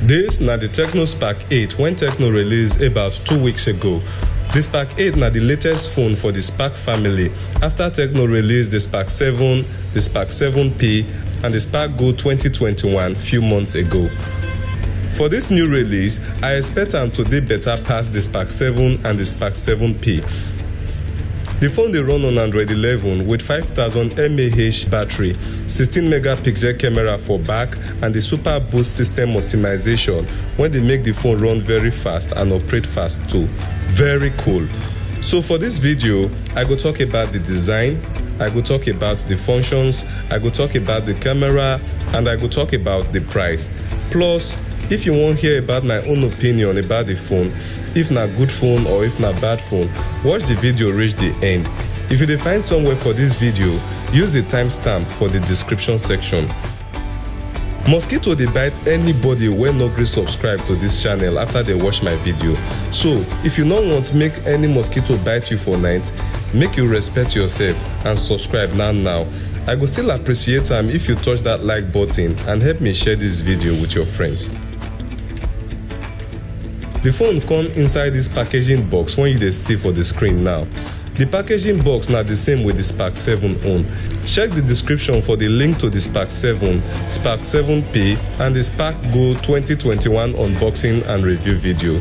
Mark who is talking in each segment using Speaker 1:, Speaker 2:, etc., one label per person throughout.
Speaker 1: This na the Tecno Spark 8 when Tecno released about 2 weeks ago. The Spark 8 na the latest phone for the Spark family after Tecno released the Spark 7, the Spark 7P and the Spark Go 2021 few months ago. For this new release, I expect am to dey better pass the Spark 7 and the Spark 7P. The phone dey run on Android 11 with 5000 mAh battery, 16 megapixel camera for back and the Super Boost system optimization when dey make the phone run very fast and operate fast too. Very cool. So for this video, I go talk about the design, I go talk about the functions, I go talk about the camera and I go talk about the price. Plus, if you wan hear about my own opinion about the phone, if na good phone or if na bad phone, watch the video reach the end. If you dey find somewhere for this video, use the timestamp for the description section. Mosquito dey bite anybody wey no gree subscribe to this channel after they watch my video. So if you no want make any mosquito bite you for night, make you respect yourself and subscribe now. I go still appreciate am if you touch that like button and help me share this video with your friends. The phone come inside this packaging box when you dey see for the screen now. The packaging box na the same with the Spark 7 own. Check the description for the link to the Spark 7, Spark 7P and the Spark Go 2021 unboxing and review video.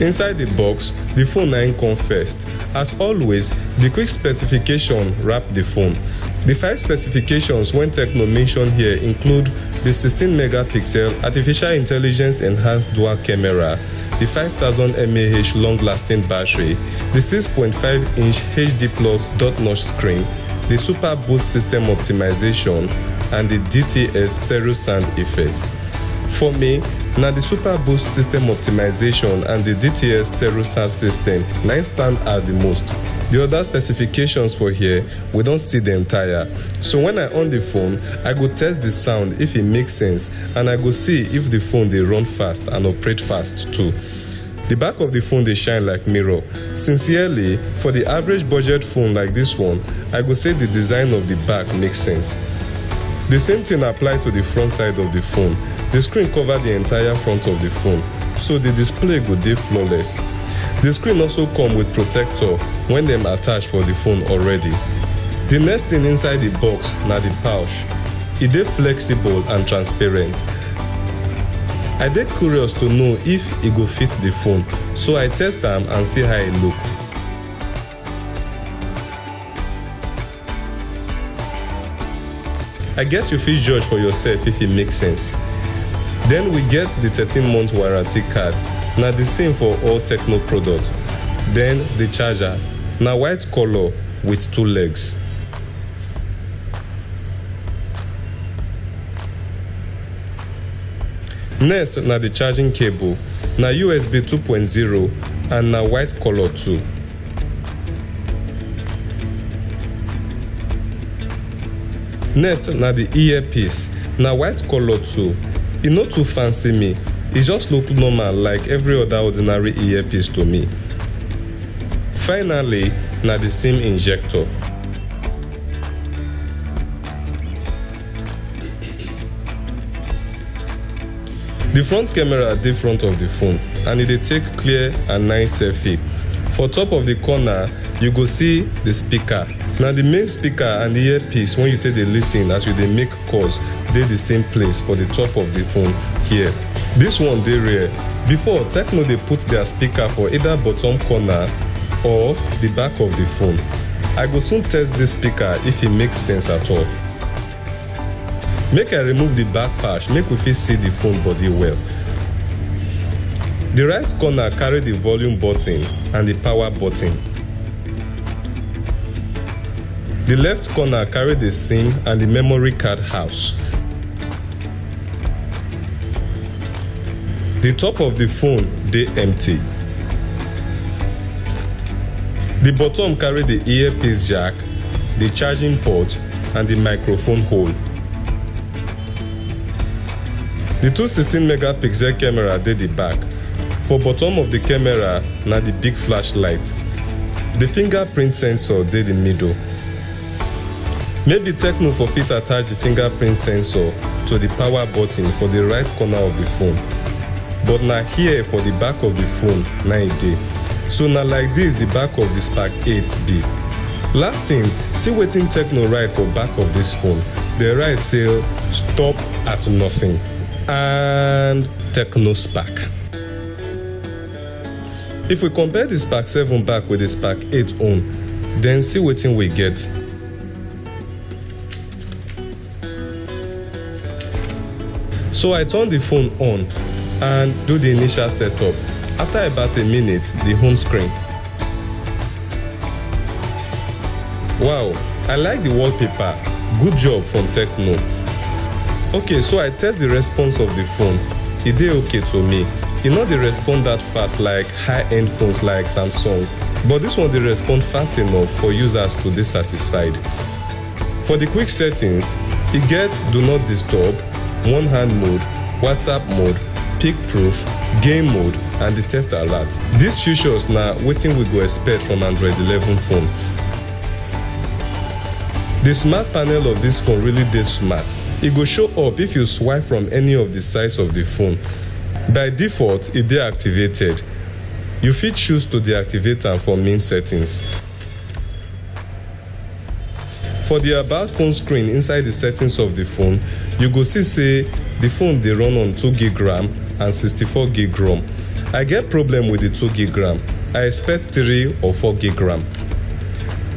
Speaker 1: Inside the box, the phone na come first. As always, the quick specification wrap the phone. The 5 specifications when Tecno mention here include the 16 megapixel artificial intelligence enhanced dual camera, the 5000 mAh long-lasting battery, the 6.5-inch HD Plus dot-notch screen, the Super Boost system optimization, and the DTS stereo sound effect. For me, na the Super Boost system optimization and the DTS stereo sound system na stand out the most. The other specifications for here, we don't see the entire. So when I on the phone, I go test the sound if it makes sense and I go see if the phone dey run fast and operate fast too. The back of the phone dey shine like mirror. Sincerely, for the average budget phone like this one, I go say the design of the back makes sense. The same thing applies to the front side of the phone. The screen covers the entire front of the phone, so the display go dey flawless. The screen also comes with protector when them attached for the phone already. The next thing inside the box na the pouch. E dey flexible and transparent. I dey curious to know if e go fit the phone, so I test am and see how e look. I guess you fit judge for yourself if it makes sense. Then we get the 13-month warranty card. Na the same for all Tecno products. Then the charger. Na white color with 2 legs. Next na the charging cable. Na USB 2.0 and na white color too. Next na the earpiece. Na white color too. E no too fancy me. E just look normal like every other ordinary earpiece to me. Finally, na the SIM injector. The front camera dey front of the phone and e dey take clear and nice selfie. For top of the corner, you go see the speaker. Na the main speaker and the earpiece when you take dey listen as you dey make calls dey the same place for the top of the phone here. This one dey rare. Before, Tecno dey put their speaker for either bottom corner or the back of the phone. I go soon test this speaker if it makes sense at all. Make I remove the back patch make we fit see the phone body well. The right corner carry the volume button and the power button. The left corner carry the SIM and the memory card house. The top of the phone dey empty. The bottom carry the earpiece jack, the charging port and the microphone hole. The 16 megapixel camera dey the back. For bottom of the camera na the big flashlight. The fingerprint sensor dey the middle. Maybe Tecno for fit attach the fingerprint sensor to the power button for the right corner of the phone. But now here for the back of the phone, na e dey. So now like this the back of the Spark 8B. Last thing, see wetin Tecno write for back of this phone. They write say stop at nothing and Tecno Spark. If we compare the Spark 7 back with the Spark 8 own, then see wetin we get. So I turn the phone on and do the initial setup. After about a minute, the home screen. Wow, I like the wallpaper. Good job from Tecno. Okay, so I test the response of the phone. It dey okay to me. It not dey respond that fast like high-end phones like Samsung, but this one dey respond fast enough for users to be satisfied. For the quick settings, it get do not disturb, one hand mode, WhatsApp mode, peak proof, game mode, and the theft alert. These features na wetin we go expect from Android 11 phone. The smart panel of this phone really dey smart. It go show up if you swipe from any of the sides of the phone. By default, it dey activated. You fit choose to deactivate am for main settings. For the about phone screen inside the settings of the phone, you go see say the phone dey run on 2GB RAM and 64GB ROM. I get problem with the 2GB RAM. I expect 3 or 4GB RAM.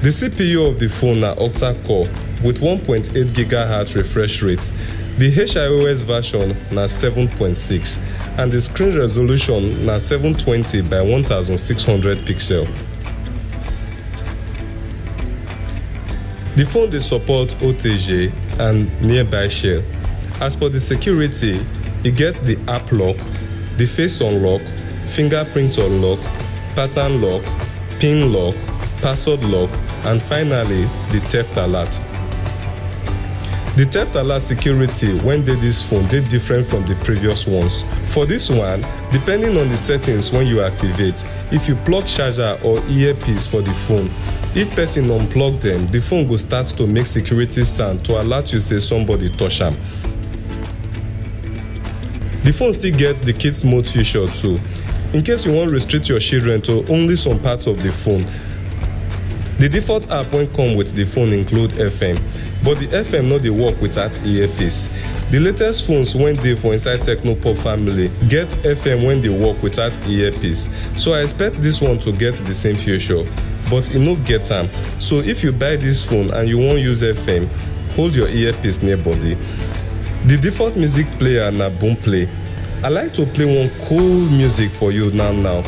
Speaker 1: The CPU of the phone na Octa-core with 1.8 GHz refresh rate. The HiOS version na 7.6 and the screen resolution na 720 by 1600 pixel. The phone dey support OTG and nearby shell. As for the security, it gets the app lock, the face unlock, fingerprint unlock, pattern lock, pin lock, password lock, and finally the theft alert. The theft alert security when dey this phone dey different from the previous ones. For this one, depending on the settings when you activate, if you plug charger or earpiece for the phone, if person unplug them, the phone go start to make security sound to alert you say somebody touch am. The phone still gets the kids mode feature too. In case you want to restrict your children to only some parts of the phone, the default app when come with the phone include FM, but the FM no dey work without earpiece. The latest phones when dey for inside Tecno Pop family get FM when they work without earpiece, so I expect this one to get the same feature, but it no get am. So if you buy this phone and you wan use FM, hold your earpiece near body. The default music player na Boomplay. I like to play one cool music for you now,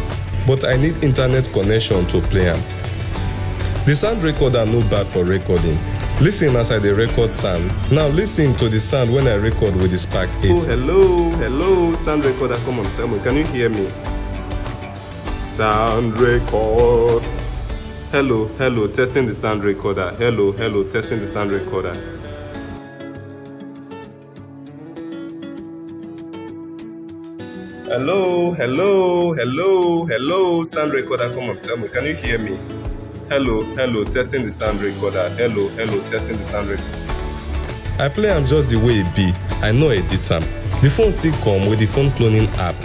Speaker 1: but I need internet connection to play am. The sound recorder no bad for recording. Listen as I dey record sound. Now listen to the sound when I record with the Spark 8. Oh, hello, sound recorder, come on, tell me, can you hear me? Sound record. Hello, testing the sound recorder. Hello, testing the sound recorder. Hello, sound recorder, come on, tell me, can you hear me? Hello, testing the sound recorder. Hello, testing the sound recorder. I play am just the way it be. I no edit am. The phone still come with the phone cloning app.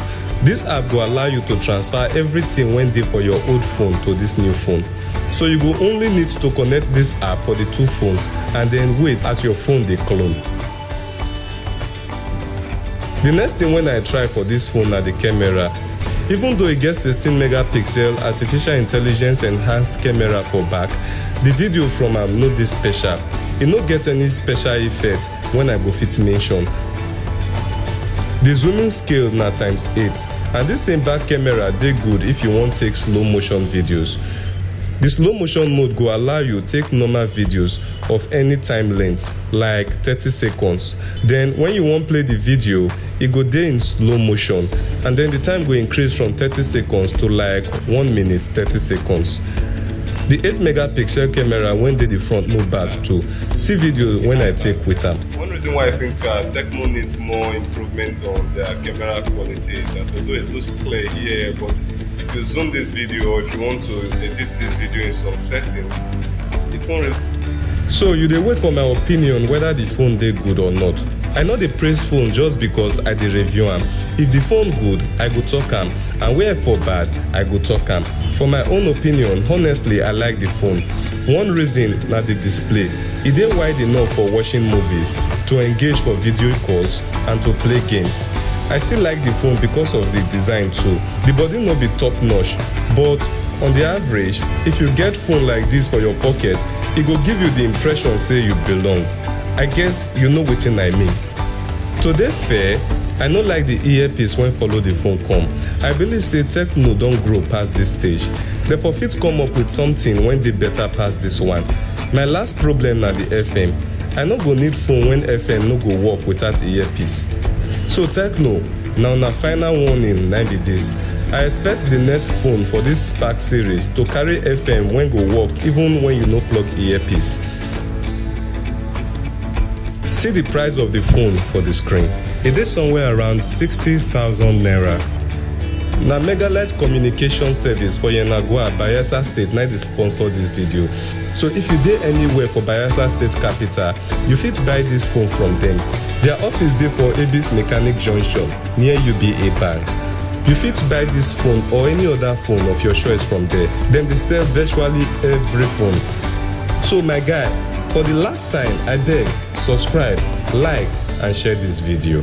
Speaker 1: This app go allow you to transfer everything when dey for your old phone to this new phone. So you go only need to connect this app for the two phones and then wait as your phone dey clone. The next thing when I try for this phone na the camera. Even though it gets 16 megapixel artificial intelligence enhanced camera for back, the video from am no dey special. It no get any special effect when I go fit mention. The zooming scale na ×8, and this same back camera dey good if you want take slow motion videos. The slow motion mode go allow you take normal videos of any time length, like 30 seconds. Then when you want play the video, it go dey in slow motion, and then the time go increase from 30 seconds to like 1 minute 30 seconds. The 8 megapixel camera when dey the front no bad too. See video when I take with am. One reason why I think Tecno needs more improvement on their camera quality is that although it looks clear here, but if you zoom this video or if you want to edit this video in some settings, it won't really So you dey wait for my opinion whether the phone dey good or not. I no dey praise phone just because I dey review am. If the phone good, I go talk am, and where for bad, I go talk am. For my own opinion, honestly, I like the phone. One reason na the display. E dey wide enough for watching movies, to engage for video calls, and to play games. I still like the phone because of the design too. The body no be top notch, but on the average, if you get phone like this for your pocket, e go give you the impression say you belong. I guess you know wetin I mean. To dey fair, I no like the earpiece when follow the phone come. I believe say Tecno don grow past this stage. Dem for fit come up with something when dey better pass this one. My last problem na the FM. I no go need phone when FM no go work without earpiece. So Tecno, na una final warning na be this. I expect the next phone for this Spark series to carry FM when go work even when you no plug earpiece. See the price of the phone for the screen. It is somewhere around 60,000 naira. Na Megalight Communication Service for Yenagua, Bayelsa State, na dey sponsor this video. So if you dey anywhere for Bayelsa State capital, you fit buy this phone from them. Their office dey for Abis Mechanic Junction near UBA Bank. You fit buy this phone or any other phone of your choice from there. Dem dey sell virtually every phone. So my guy, for the last time, I beg, subscribe, like, and share this video.